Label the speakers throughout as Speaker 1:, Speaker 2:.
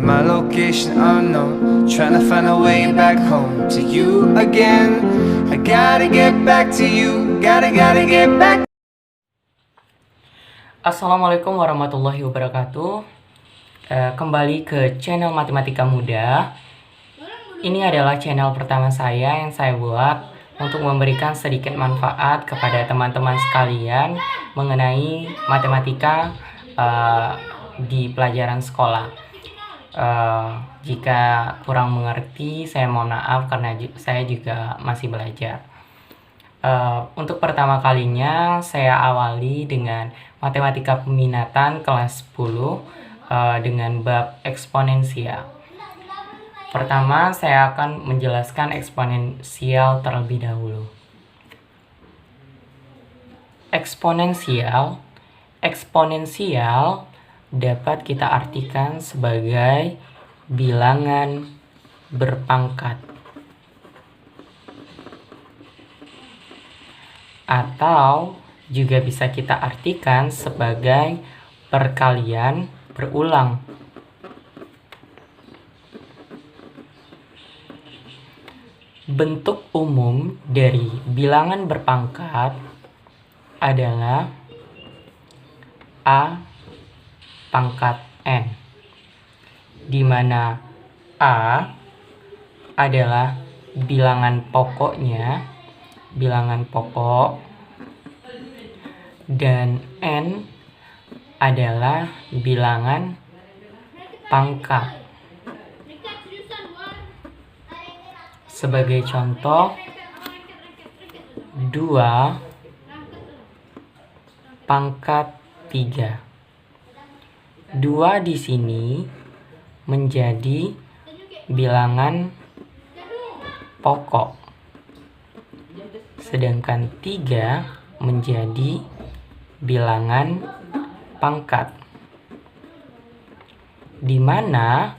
Speaker 1: my location unknown, trying to find a way back home to you again. I gotta get back to you, gotta get back.
Speaker 2: Assalamualaikum warahmatullahi wabarakatuh. Kembali ke channel Matematika Muda. Ini adalah channel pertama saya yang saya buat untuk memberikan sedikit manfaat kepada teman-teman sekalian mengenai matematika di pelajaran sekolah. Jika kurang mengerti, saya mohon maaf karena saya juga masih belajar. Untuk pertama kalinya saya awali dengan matematika peminatan kelas 10 dengan bab eksponensial. Pertama, saya akan menjelaskan eksponensial terlebih dahulu. Eksponensial dapat kita artikan sebagai bilangan berpangkat atau juga bisa kita artikan sebagai perkalian berulang. Bentuk umum dari bilangan berpangkat adalah A pangkat N, di mana A adalah bilangan pokoknya, bilangan pokok, dan N adalah bilangan pangkat. Sebagai contoh, 2 pangkat 3. 2 di sini menjadi bilangan pokok, sedangkan 3 menjadi bilangan pangkat, di mana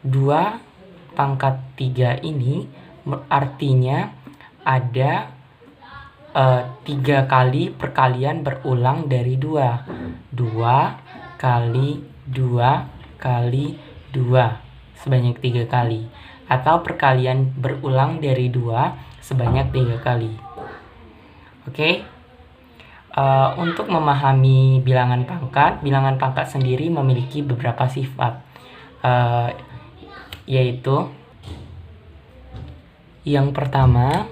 Speaker 2: 2 pangkat 3 ini artinya ada 3 kali perkalian berulang dari 2. 2 kali 2 kali 2 sebanyak 3 kali, atau perkalian berulang dari 2 sebanyak 3 kali. Oke. Untuk memahami bilangan pangkat sendiri memiliki beberapa sifat, yaitu yang pertama,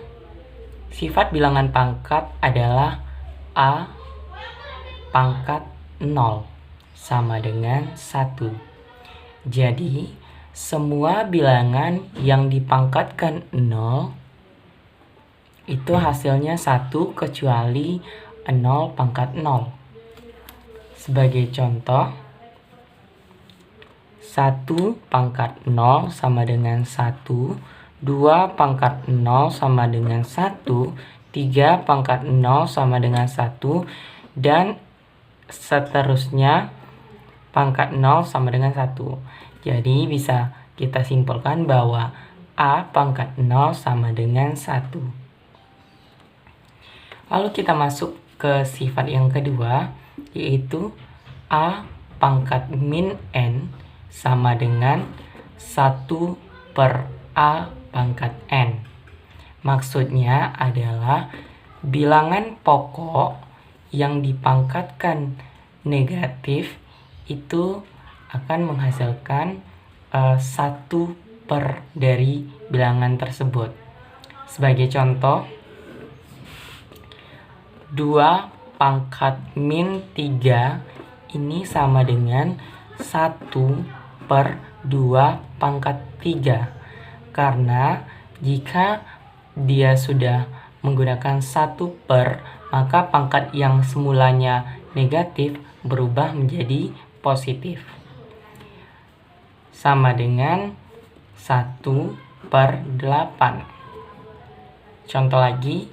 Speaker 2: sifat bilangan pangkat adalah A pangkat 0 sama dengan 1. Jadi, semua bilangan yang dipangkatkan 0 itu hasilnya 1 kecuali 0 pangkat 0. Sebagai contoh, 1 pangkat 0 sama dengan 1, 2 pangkat 0 sama dengan 1, 3 pangkat 0 sama dengan 1, dan seterusnya pangkat 0 sama dengan 1. Jadi bisa kita simpulkan bahwa A pangkat 0 sama dengan 1. Lalu kita masuk ke sifat yang kedua, yaitu A pangkat min N sama dengan 1 per A pangkat N. Maksudnya adalah bilangan pokok yang dipangkatkan negatif itu akan menghasilkan 1 per dari bilangan tersebut. Sebagai contoh, 2 pangkat min 3 ini sama dengan 1 per 2 pangkat 3. Karena jika dia sudah menggunakan 1 per, maka pangkat yang semulanya negatif berubah menjadi positif. Sama dengan 1 per 8. Contoh lagi,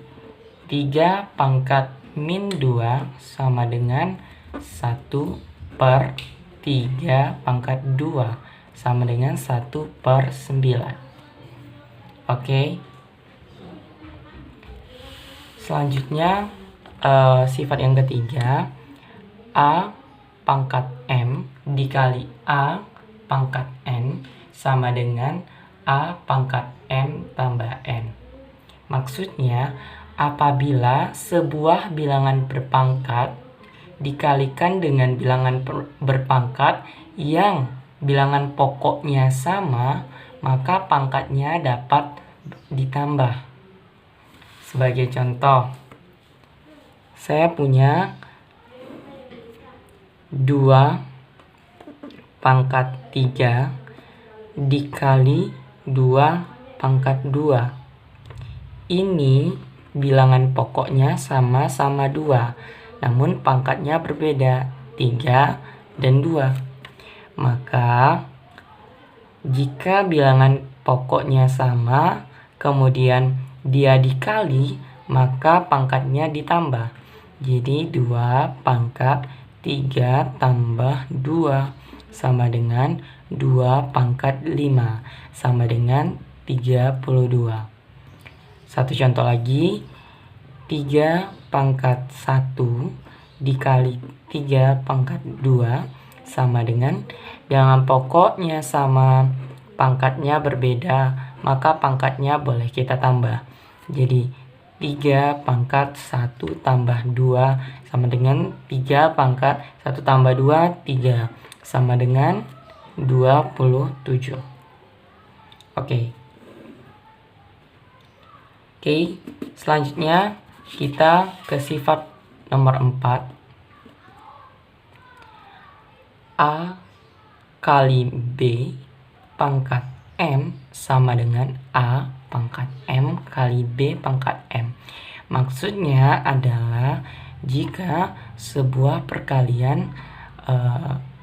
Speaker 2: 3 pangkat min 2 sama dengan 1 per 3 pangkat 2 sama dengan 1 per 9. Oke. Selanjutnya sifat yang ketiga, A pangkat M dikali A pangkat N sama dengan A pangkat M tambah N. Maksudnya, apabila sebuah bilangan berpangkat dikalikan dengan bilangan berpangkat yang bilangan pokoknya sama, maka pangkatnya dapat ditambah. Sebagai contoh, saya punya 2 pangkat 3 dikali 2 pangkat 2. Ini bilangan pokoknya sama-sama 2. Namun pangkatnya berbeda, 3 dan 2. Maka jika bilangan pokoknya sama, kemudian dia dikali, maka pangkatnya ditambah. Jadi 2 pangkat 3 tambah 2 sama dengan 2 pangkat 5 sama dengan 32. Satu contoh lagi, 3 pangkat 1 dikali 3 pangkat 2 sama dengan bilangan pokoknya sama, pangkatnya berbeda, maka pangkatnya boleh kita tambah. Jadi 3 pangkat 1 tambah 2 sama dengan 3 pangkat 1 tambah 2, 3 sama dengan 27. Oke, selanjutnya kita ke sifat nomor 4. A kali B pangkat M sama dengan A pangkat M kali B pangkat M. Maksudnya adalah jika sebuah perkalian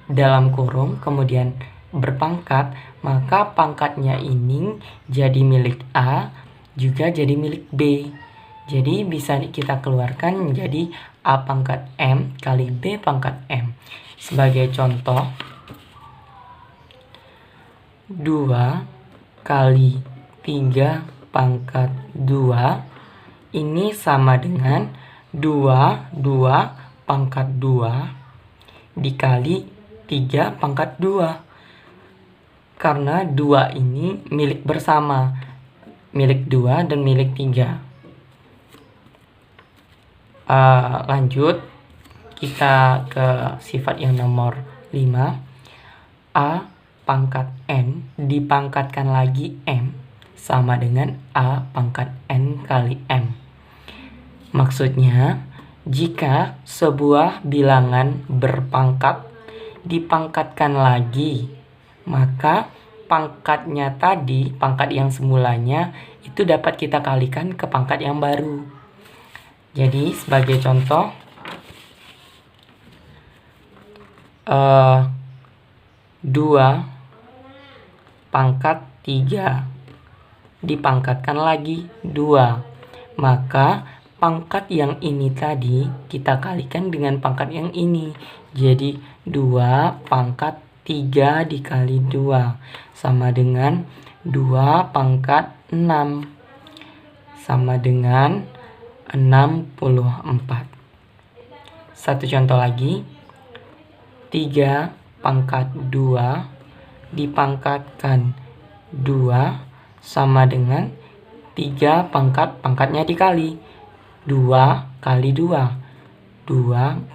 Speaker 2: dalam kurung kemudian berpangkat, maka pangkatnya ini jadi milik A juga jadi milik B. Jadi bisa kita keluarkan menjadi A pangkat M kali B pangkat M. Sebagai contoh, 2 kali 3 pangkat 2 ini sama dengan 2 pangkat 2 dikali 3 pangkat 2. Karena 2 ini milik bersama, milik 2 dan milik 3. Lanjut, kita ke sifat yang nomor 5. A pangkat N dipangkatkan lagi M sama dengan A pangkat N kali M. Maksudnya, jika sebuah bilangan berpangkat dipangkatkan lagi, maka pangkatnya tadi, pangkat yang semulanya, itu dapat kita kalikan ke pangkat yang baru. Jadi sebagai contoh, 2 pangkat 3 dipangkatkan lagi 2. Maka pangkat yang ini tadi kita kalikan dengan pangkat yang ini. Jadi 2 pangkat 3 dikali 2 sama dengan 2 pangkat 6 sama dengan 64. Satu contoh lagi, 3 pangkat 2 dipangkatkan 2 sama dengan 3 pangkatnya dikali 2 kali 2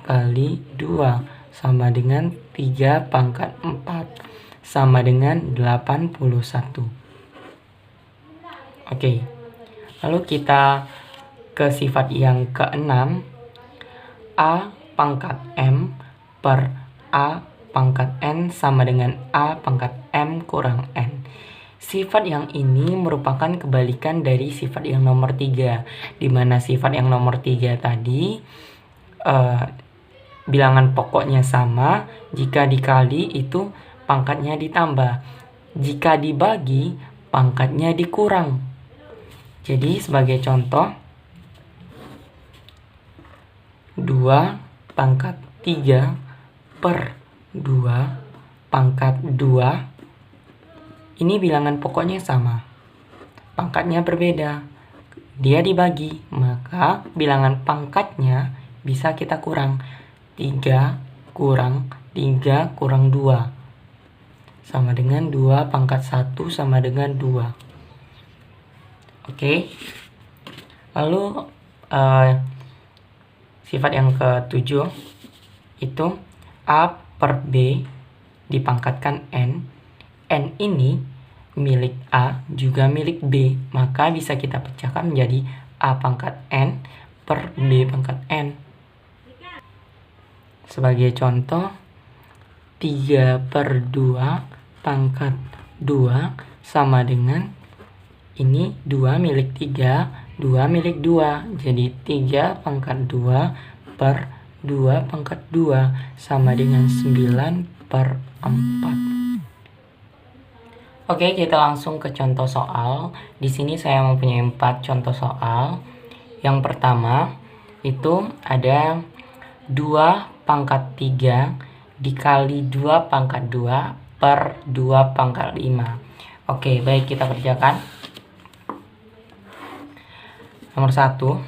Speaker 2: kali 2 sama dengan 3 pangkat 4 sama dengan 81. Oke, lalu kita ke sifat yang ke-6. A pangkat M per A pangkat N sama dengan A pangkat M kurang N. Sifat yang ini merupakan kebalikan dari sifat yang nomor 3, di mana sifat yang nomor 3 tadi bilangan pokoknya sama, jika dikali itu pangkatnya ditambah, jika dibagi pangkatnya dikurang. Jadi sebagai contoh, 2 pangkat 3 per 2 pangkat 2, ini bilangan pokoknya sama, pangkatnya berbeda, dia dibagi, maka bilangan pangkatnya bisa kita kurang. 3 kurang 3 kurang 2 sama dengan 2 pangkat 1 sama dengan 2. Oke. Lalu sifat yang ke-7 itu A per B dipangkatkan N. N ini milik A juga milik B. Maka bisa kita pecahkan menjadi A pangkat N per B pangkat N. Sebagai contoh, 3 per 2 pangkat 2 sama dengan ini 2 milik 3, 2 milik 2. Jadi 3 pangkat 2 per 2 pangkat 2 sama dengan 9 per 4. Oke, kita langsung ke contoh soal. Di sini saya mempunyai 4 contoh soal. Yang pertama itu ada 2 pangkat 3 dikali 2 pangkat 2 per 2 pangkat 5. Oke, baik, kita kerjakan. Nomor 1,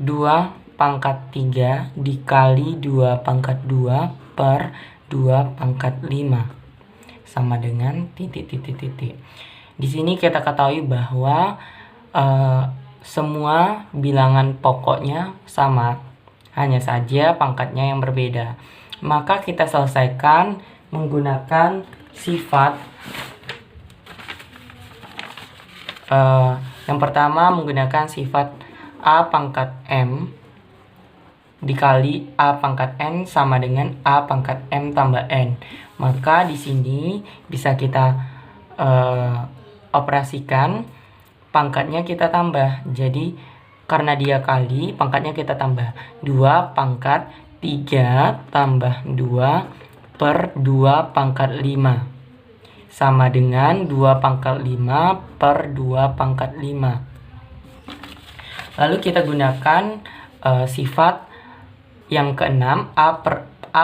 Speaker 2: 2 pangkat 3 dikali 2 pangkat 2 per 2 pangkat 5 sama dengan titik. Di sini kita ketahui bahwa semua bilangan pokoknya sama, hanya saja pangkatnya yang berbeda. Maka kita selesaikan menggunakan sifat yang pertama menggunakan sifat A pangkat M dikali A pangkat N sama dengan A pangkat M tambah N. Maka di sini bisa kita operasikan, pangkatnya kita tambah. Jadi karena dia kali, pangkatnya kita tambah. 2 pangkat 3 tambah 2 per 2 pangkat 5 sama dengan 2 pangkat 5 per 2 pangkat 5. Lalu kita gunakan sifat yang keenam, A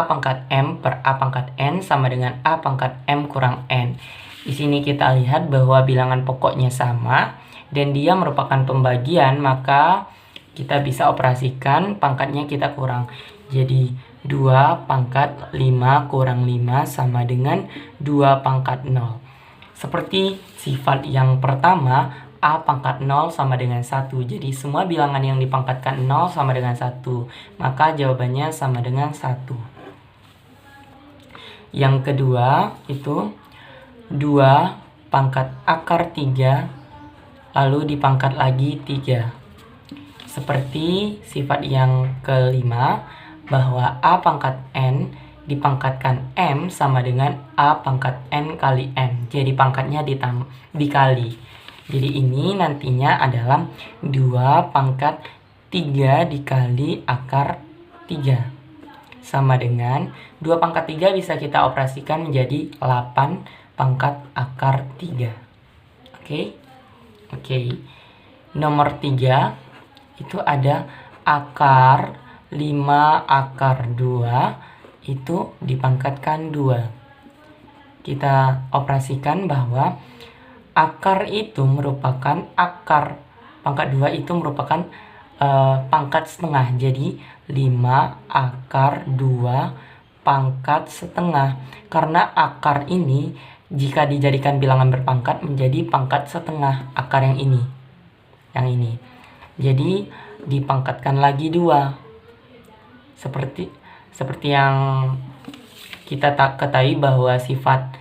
Speaker 2: pangkat M per A pangkat N sama dengan A pangkat M kurang N. Di sini kita lihat bahwa bilangan pokoknya sama dan dia merupakan pembagian, maka kita bisa operasikan, pangkatnya kita kurang. Jadi 2 pangkat 5 kurang 5 sama dengan 2 pangkat 0. Seperti sifat yang pertama, A pangkat 0 sama dengan 1. Jadi semua bilangan yang dipangkatkan 0 sama dengan 1. Maka jawabannya sama dengan 1. Yang kedua itu 2 pangkat akar 3 lalu dipangkat lagi 3. Seperti sifat yang kelima, bahwa A pangkat N dipangkatkan M sama dengan A pangkat N kali M. Jadi pangkatnya dikali. Jadi ini nantinya adalah 2 pangkat 3 dikali akar 3. Sama dengan 2 pangkat 3 bisa kita operasikan menjadi 8 pangkat akar 3. Oke. Nomor 3 itu ada akar 5 akar 2 itu dipangkatkan 2. Kita operasikan bahwa akar itu merupakan akar, pangkat 2 itu merupakan pangkat setengah. Jadi 5 akar 2 pangkat setengah. Karena akar ini jika dijadikan bilangan berpangkat menjadi pangkat setengah akar yang ini. Jadi dipangkatkan lagi 2. Seperti yang kita ketahui bahwa sifat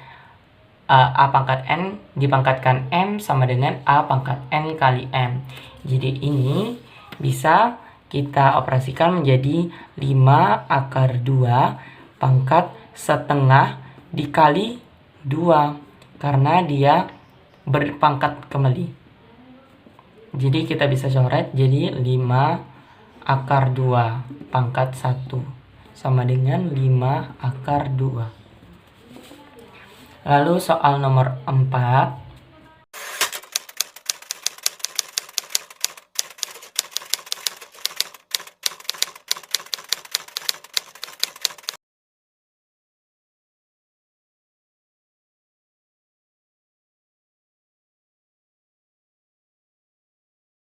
Speaker 2: A pangkat N dipangkatkan M sama dengan A pangkat N kali M. Jadi ini bisa kita operasikan menjadi 5 akar 2 pangkat setengah dikali 2 karena dia berpangkat kembali. Jadi kita bisa coret jadi 5 akar 2 pangkat 1 sama dengan 5 akar 2. Lalu soal nomor 4